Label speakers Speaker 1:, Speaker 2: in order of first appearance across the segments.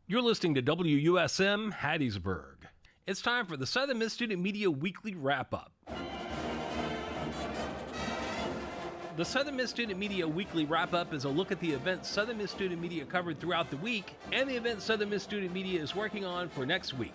Speaker 1: You're listening to WUSM Hattiesburg. It's time for the Southern Miss Student Media Weekly Wrap Up. The Southern Miss Student Media Weekly Wrap Up is a look at the events Southern Miss Student Media covered throughout the week and the events Southern Miss Student Media is working on for next week.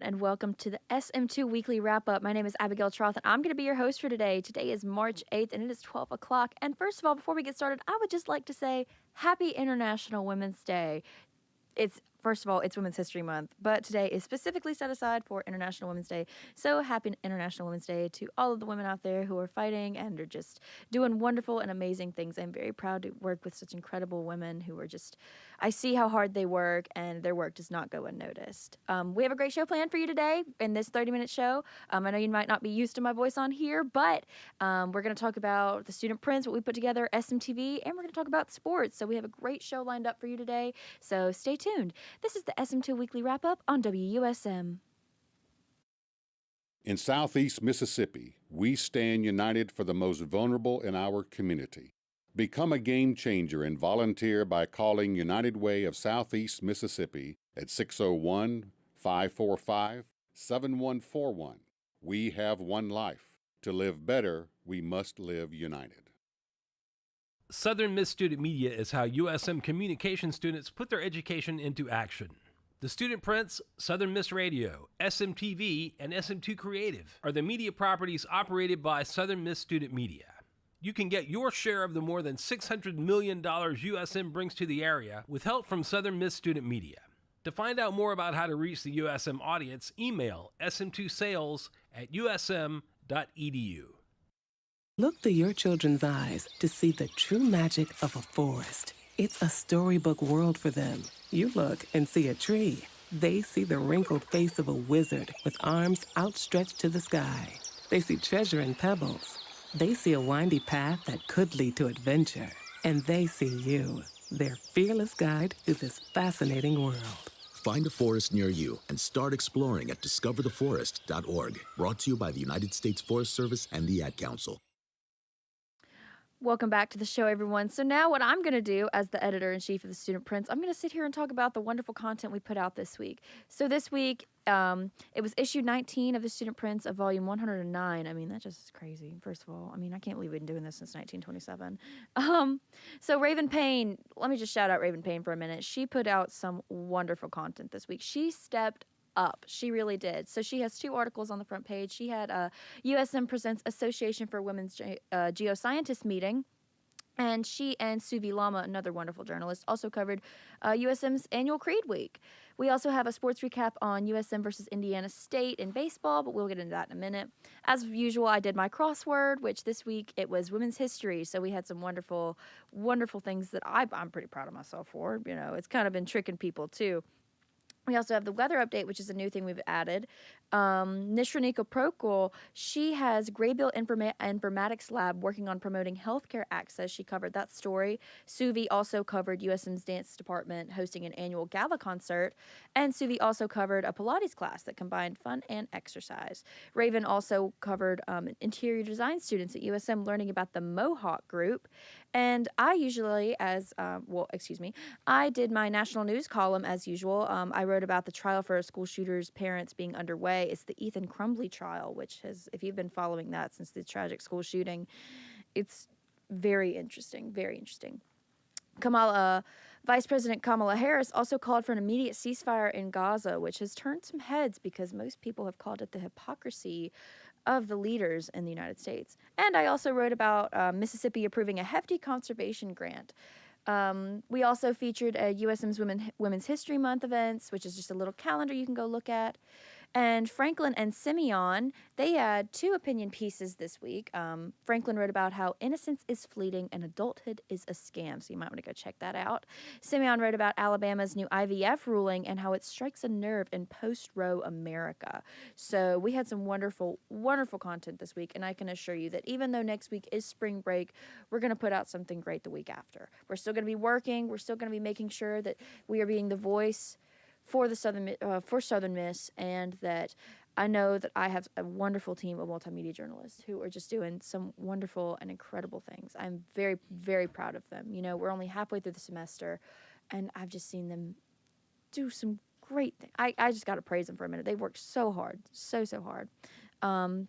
Speaker 2: And welcome to the SM2 Weekly Wrap Up. My name is Abigail Troth, and I'm going to be your host for today. Today is March 8th, and it is 12 o'clock. And first of all, before we get started, I would just like to say Happy International Women's Day. First of all, it's Women's History Month, but today is specifically set aside for International Women's Day. So happy International Women's Day to all of the women out there who are fighting and are just doing wonderful and amazing things. I'm very proud to work with such incredible women who are just, I see how hard they work, and their work does not go unnoticed. We have a great show planned for you today in this 30-minute show. I know you might not be used to my voice on here, but we're going to talk about the student prints, what we put together, SM2V, and we're going to talk about sports. So we have a great show lined up for you today, so stay tuned. This is the SM2 Weekly Wrap Up on WUSM.
Speaker 3: In Southeast Mississippi, we stand united for the most vulnerable in our community. Become a game changer and volunteer by calling United Way of Southeast Mississippi at 601-545-7141. We have one life. To live better, we must live united.
Speaker 1: Southern Miss Student Media is how USM communication students put their education into action. The student prints, Southern Miss Radio, SM2V, and SM2 Creative are the media properties operated by Southern Miss Student Media. You can get your share of the more than $600 million USM brings to the area with help from Southern Miss Student Media. To find out more about how to reach the USM audience, email sm2sales@usm.edu.
Speaker 4: Look through your children's eyes to see the true magic of a forest. It's a storybook world for them. You look and see a tree. They see the wrinkled face of a wizard with arms outstretched to the sky. They see treasure in pebbles. They see a windy path that could lead to adventure. And they see you, their fearless guide through this fascinating world.
Speaker 5: Find a forest near you and start exploring at discovertheforest.org. Brought to you by the United States Forest Service and the Ad Council.
Speaker 2: Welcome back to the show, everyone. So now what I'm going to do as the editor-in-chief of the Student Prints, I'm going to sit here and talk about the wonderful content we put out this week. So this week, it was issue 19 of the Student Prints of volume 109. I mean, that just is crazy, first of all. I mean, I can't believe we've been doing this since 1927. So Raven Payne, let me just shout out Raven Payne for a minute. She put out some wonderful content this week. She stepped up. She really did. So she has two articles on the front page. She had a USM Presents Association for Women's Geoscientists meeting, and she and Suvi Lama, another wonderful journalist, also covered USM's annual Creed Week. We also have a sports recap on USM versus Indiana State in baseball, but we'll get into that in a minute. As usual, I did my crossword, which this week it was women's history. So we had some wonderful, wonderful things that I'm pretty proud of myself for. You know, it's kind of been tricking people too. We also have the weather update, which is a new thing we've added. Nishranika Prokul, she has Graybill Informatics Lab working on promoting healthcare access. She covered that story. Suvi also covered USM's dance department hosting an annual gala concert. And Suvi also covered a Pilates class that combined fun and exercise. Raven also covered interior design students at USM learning about the Mohawk group. And I usually, I did my national news column as usual. I wrote about the trial for a school shooter's parents being underway. It's the Ethan Crumbley trial, which has, if you've been following that since the tragic school shooting, it's very interesting, very interesting. Vice President Kamala Harris also called for an immediate ceasefire in Gaza, which has turned some heads because most people have called it the hypocrisy of the leaders in the United States. And I also wrote about Mississippi approving a hefty conservation grant. We also featured a USM's Women's History Month events, which is just a little calendar you can go look at. And Franklin and Simeon, they had two opinion pieces this week. Franklin wrote about how innocence is fleeting and adulthood is a scam, so you might want to go check that out. Simeon wrote about Alabama's new IVF ruling and how it strikes a nerve in post-Roe America. So we had some wonderful, wonderful content this week, and I can assure you that even though next week is spring break, we're going to put out something great the week after. We're still going to be working. We're still going to be making sure that we are being the voice for the Southern Miss, and that I know that I have a wonderful team of multimedia journalists who are just doing some wonderful and incredible things. I'm very, very proud of them. You know, we're only halfway through the semester, and I've just seen them do some great things. I just got to praise them for a minute. They worked so hard, so hard.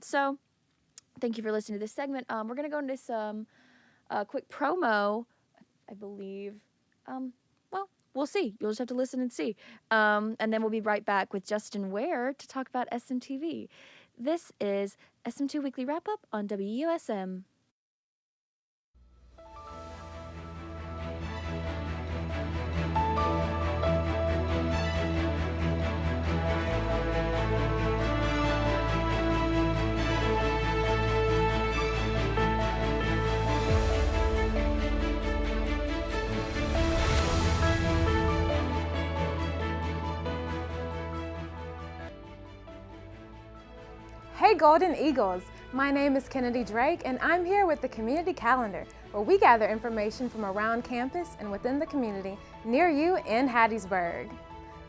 Speaker 2: So thank you for listening to this segment. We're going to go into some quick promo, I believe. Well, we'll see. You'll just have to listen and see. And then we'll be right back with Justin Ware to talk about SM2V. This is SM2 Weekly Wrap Up on WUSM.
Speaker 6: Hey Golden Eagles! My name is Kennedy Drake and I'm here with the Community Calendar, where we gather information from around campus and within the community near you in Hattiesburg.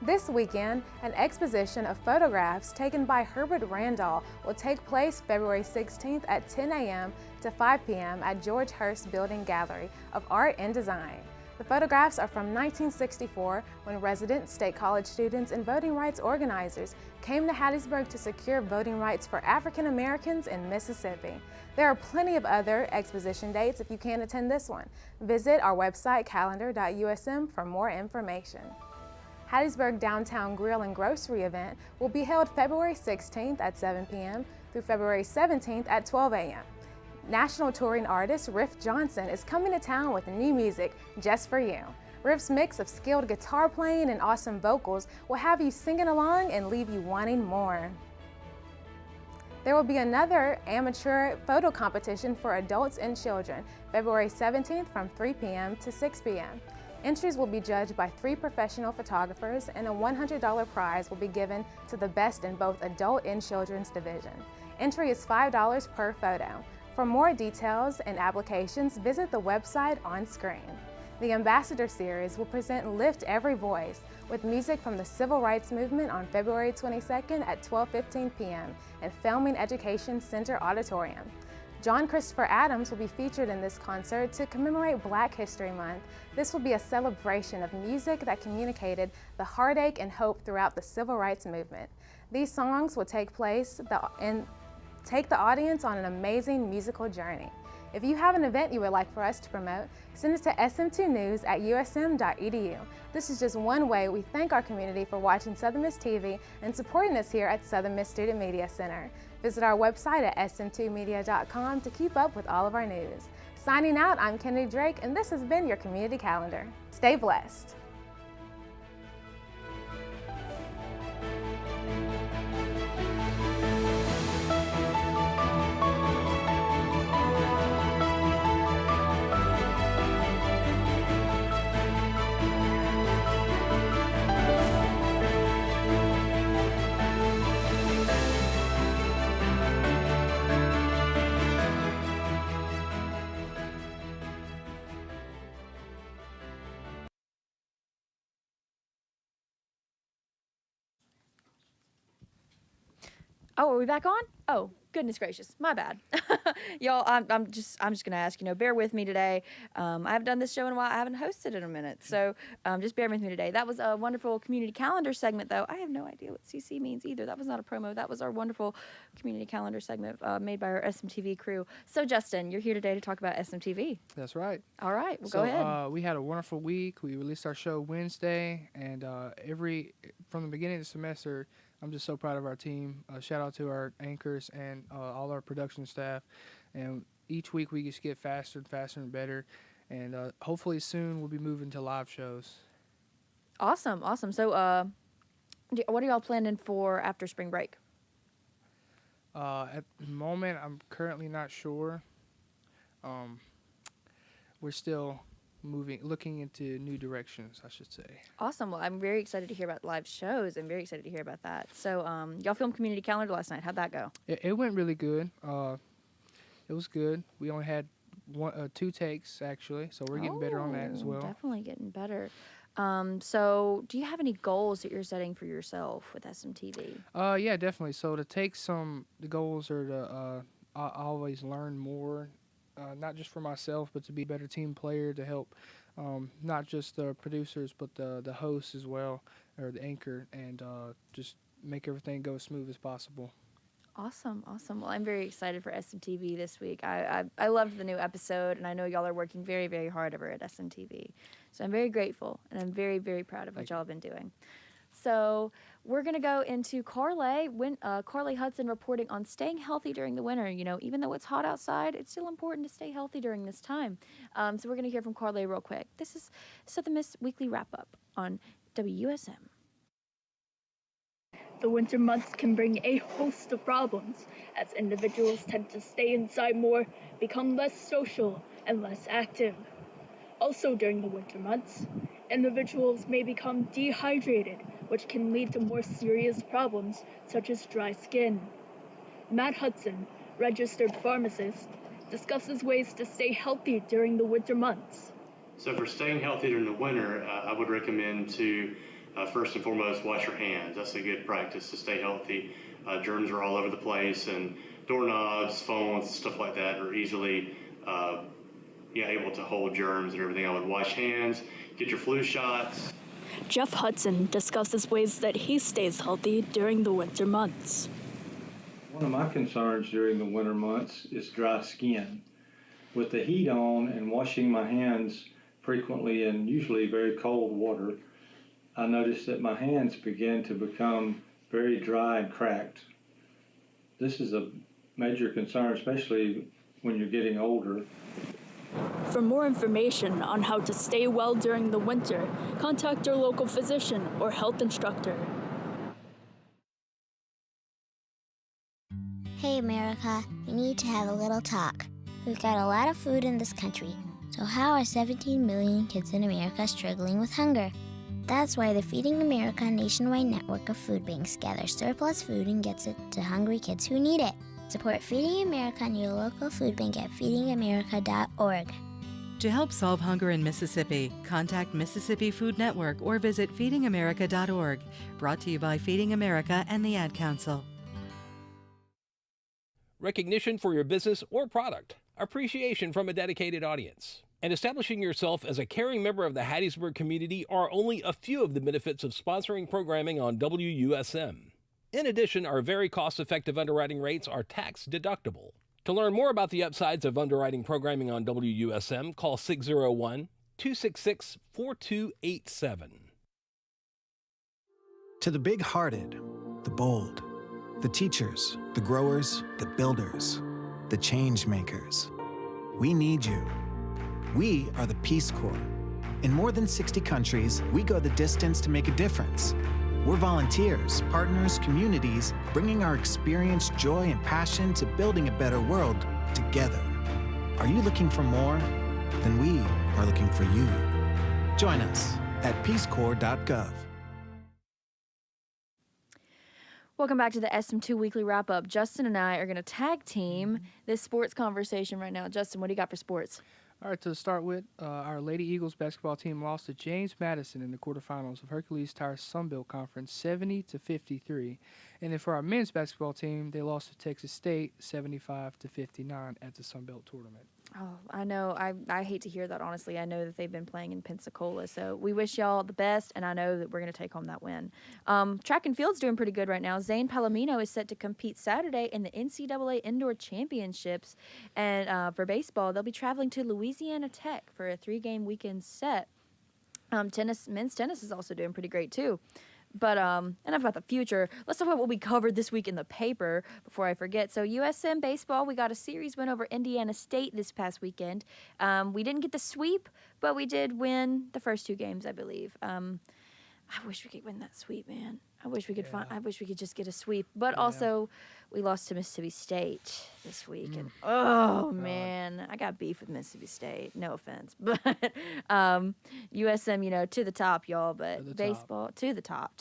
Speaker 6: This weekend, an exposition of photographs taken by Herbert Randall will take place February 16th at 10 a.m. to 5 p.m. at George Hurst Building Gallery of Art and Design. The photographs are from 1964, when resident State College students and voting rights organizers came to Hattiesburg to secure voting rights for African Americans in Mississippi. There are plenty of other exposition dates if you can't attend this one. Visit our website calendar.usm for more information. Hattiesburg Downtown Grill and Grocery event will be held February 16th at 7 p.m. through February 17th at 12 a.m. National touring artist Riff Johnson is coming to town with new music just for you. Riff's mix of skilled guitar playing and awesome vocals will have you singing along and leave you wanting more. There will be another amateur photo competition for adults and children, February 17th from 3 p.m. to 6 p.m. Entries will be judged by 3 professional photographers, and a $100 prize will be given to the best in both adult and children's division. Entry is $5 per photo. For more details and applications, visit the website on screen. The Ambassador Series will present Lift Every Voice with music from the Civil Rights Movement on February 22nd at 12:15 p.m. at Filming Education Center Auditorium. John Christopher Adams will be featured in this concert to commemorate Black History Month. This will be a celebration of music that communicated the heartache and hope throughout the Civil Rights Movement. These songs will take the audience on an amazing musical journey. If you have an event you would like for us to promote, send it to sm2news@usm.edu. This is just one way we thank our community for watching Southern Miss TV and supporting us here at Southern Miss Student Media Center. Visit our website at sm2media.com to keep up with all of our news. Signing out, I'm Kennedy Drake, and this has been your Community Calendar. Stay blessed.
Speaker 2: Oh, are we back on? Oh, goodness gracious, my bad. Y'all, I'm just gonna ask, bear with me today. I haven't done this show in a while. I haven't hosted in a minute, so just bear with me today. That was a wonderful community calendar segment, though. I have no idea what CC means either. That was not a promo. That was our wonderful community calendar segment made by our SMTV crew. So, Justin, you're here today to talk about SMTV.
Speaker 7: That's right.
Speaker 2: All right, well, go ahead.
Speaker 7: We had a wonderful week. We released our show Wednesday, and from the beginning of the semester, I'm just so proud of our team. Shout out to our anchors and all our production staff. And each week we just get faster and faster and better. And hopefully soon we'll be moving to live shows.
Speaker 2: Awesome. So what are y'all planning for after spring break?
Speaker 7: At the moment, I'm currently not sure. We're still looking into new directions, I should say.
Speaker 2: Awesome. Well, I'm very excited to hear about live shows. I'm very excited to hear about that. So, y'all filmed Community Calendar last night. How'd that go?
Speaker 7: It went really good. It was good. We only had 2 takes, actually, so we're getting better on that as well.
Speaker 2: Definitely getting better. So do you have any goals that you're setting for yourself with SMTV?
Speaker 7: Yeah, definitely. So to take the goals are to always learn more, not just for myself, but to be a better team player to help not just the producers, but the hosts as well, or the anchor, and just make everything go as smooth as possible.
Speaker 2: Awesome, awesome. Well, I'm very excited for SMTV this week. I loved the new episode, and I know y'all are working very, very hard over at SMTV. So I'm very grateful, and I'm very, very proud of what y'all have been doing. So we're going to go into Carly Hudson reporting on staying healthy during the winter. You know, even though it's hot outside, it's still important to stay healthy during this time. So we're going to hear from Carly real quick. This is Southern Miss Weekly Wrap Up on WUSM.
Speaker 8: The winter months can bring a host of problems, as individuals tend to stay inside more, become less social, and less active. Also during the winter months, individuals may become dehydrated, which can lead to more serious problems, such as dry skin. Matt Hudson, registered pharmacist, discusses ways to stay healthy during the winter months.
Speaker 9: So for staying healthy during the winter, I would recommend to first and foremost wash your hands. That's a good practice to stay healthy. Germs are all over the place, and doorknobs, phones, stuff like that are easily able to hold germs and everything. I would wash hands, get your flu shots.
Speaker 8: Jeff Hudson discusses ways that he stays healthy during the winter months.
Speaker 10: One of my concerns during the winter months is dry skin. With the heat on and washing my hands frequently in usually very cold water, I noticed that my hands began to become very dry and cracked. This is a major concern, especially when you're getting older.
Speaker 8: For more information on how to stay well during the winter, contact your local physician or health instructor.
Speaker 11: Hey America, we need to have a little talk. We've got a lot of food in this country, so how are 17 million kids in America struggling with hunger? That's why the Feeding America nationwide network of food banks gathers surplus food and gets it to hungry kids who need it. Support Feeding America and your local food bank at feedingamerica.org.
Speaker 12: To help solve hunger in Mississippi, contact Mississippi Food Network or visit feedingamerica.org. Brought to you by Feeding America and the Ad Council.
Speaker 1: Recognition for your business or product, appreciation from a dedicated audience, and establishing yourself as a caring member of the Hattiesburg community are only a few of the benefits of sponsoring programming on WUSM. In addition, our very cost-effective underwriting rates are tax-deductible. To learn more about the upsides of underwriting programming on WUSM, call 601-266-4287.
Speaker 13: To the big-hearted, the bold, the teachers, the growers, the builders, the change makers, we need you. We are the Peace Corps. In more than 60 countries, we go the distance to make a difference. We're volunteers, partners, communities, bringing our experience, joy, and passion to building a better world together. Are you looking for more? Then we are looking for you. Join us at peacecorps.gov.
Speaker 2: Welcome back to the SM2 Weekly Wrap Up. Justin and I are going to tag team this sports conversation right now. Justin, what do you got for sports?
Speaker 7: All right, to start with, our Lady Eagles basketball team lost to James Madison in the quarterfinals of Hercules Tire Sunbelt Conference 70-53. And then for our men's basketball team, they lost to Texas State 75-59 at the Sunbelt tournament.
Speaker 2: Oh, I know. I hate to hear that, honestly. I know that they've been playing in Pensacola, so we wish y'all the best, and I know that we're going to take home that win. Track and field's doing pretty good right now. Zane Palomino is set to compete Saturday in the NCAA Indoor Championships, and for baseball, they'll be traveling to Louisiana Tech for a 3-game weekend set. Men's tennis is also doing pretty great, too. But enough about the future. Let's talk about what we covered this week in the paper before I forget. So USM baseball, we got a series win over Indiana State this past weekend. We didn't get the sweep, but we did win the first 2 games, I believe. I wish we could win that sweep, man. I wish we could I wish we could just get a sweep. But also, we lost to Mississippi State this week, and man, I got beef with Mississippi State. No offense, but USM, to the top, y'all. But baseball, to the top.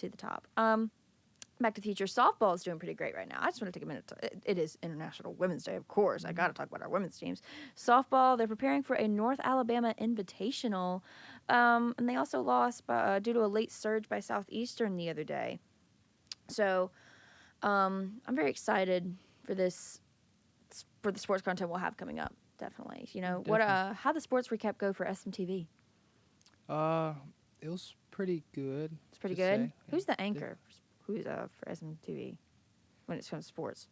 Speaker 2: Back to the Future softball is doing pretty great right now. I just want to take a minute. It is International Women's Day, of course. I got to talk about our women's teams. Softball, they're preparing for a North Alabama Invitational, and they also lost due to a late surge by Southeastern the other day. So I'm very excited for the sports content we'll have coming up. Definitely. How the sports recap go for SM2V?
Speaker 7: It was pretty good.
Speaker 2: It's pretty
Speaker 7: to
Speaker 2: good.
Speaker 7: say.
Speaker 2: Who's the anchor? Who's for SM2V when it's comes to sports?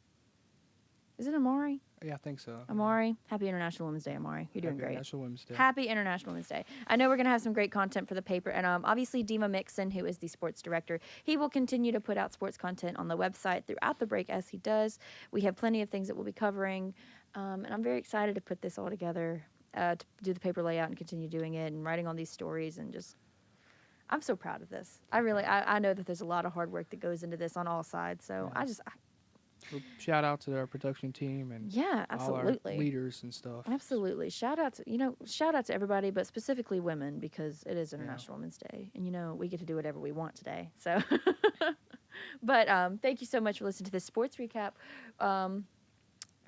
Speaker 2: Is it Amari?
Speaker 7: Yeah, I think so.
Speaker 2: Amari, happy International Women's Day, Amari. You're doing
Speaker 7: Happy
Speaker 2: great.
Speaker 7: International Women's Day.
Speaker 2: Happy International Women's Day. I know we're going to have some great content for the paper. And obviously, Dima Mixon, who is the sports director, he will continue to put out sports content on the website throughout the break as he does. We have plenty of things that we'll be covering. And I'm very excited to put this all together, to do the paper layout and continue doing it and writing all these stories and just... I'm so proud of this. I know that there's a lot of hard work that goes into this on all sides. So
Speaker 7: Yeah. Well, shout out to our production team and
Speaker 2: Yeah, absolutely.
Speaker 7: all our leaders and stuff.
Speaker 2: Absolutely. Shout out to everybody, but specifically women, because it is International Women's Day. And, we get to do whatever we want today. So, but thank you so much for listening to this sports recap.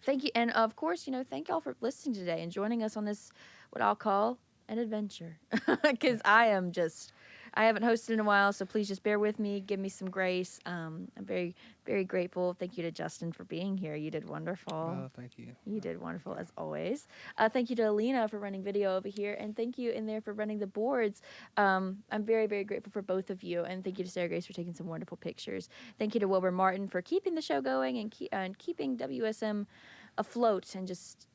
Speaker 2: Thank you. And, of course, thank y'all for listening today and joining us on this, what I'll call an adventure. Because I haven't hosted in a while, so please just bear with me. Give me some grace. I'm very, very grateful. Thank you to Justin for being here. You did wonderful.
Speaker 7: Oh, thank you.
Speaker 2: You did wonderful, as always. Thank you to Alina for running video over here, and thank you in there for running the boards. I'm very, very grateful for both of you, and thank you to Sarah Grace for taking some wonderful pictures. Thank you to Wilbur Martin for keeping the show going and keeping WSM afloat and just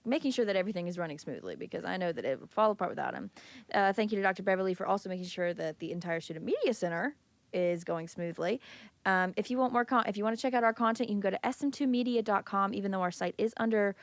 Speaker 2: making sure that everything is running smoothly, because I know that it would fall apart without him. Thank you to Dr. Beverly for also making sure that the entire Student Media Center is going smoothly. If you want more, if you want to check out our content, you can go to sm2media.com. Even though our site is under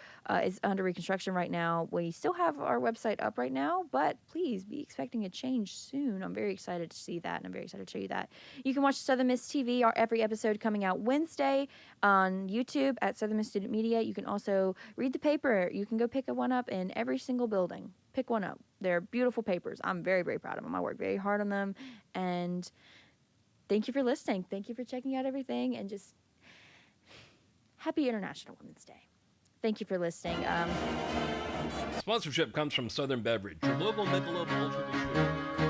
Speaker 2: reconstruction right now, we still have our website up right now. But please be expecting a change soon. I'm very excited to see that, and I'm very excited to show you that. You can watch Southern Miss TV, our every episode coming out Wednesday on YouTube at Southern Miss Student Media. You can also read the paper. You can go pick one up in every single building. Pick one up. They're beautiful papers. I'm very, very proud of them. I work very hard on them, and thank you for listening. Thank you for checking out everything, and just happy International Women's Day. Thank you for listening.
Speaker 1: Sponsorship comes from Southern Beverage, your local Michelob Ultra distributor.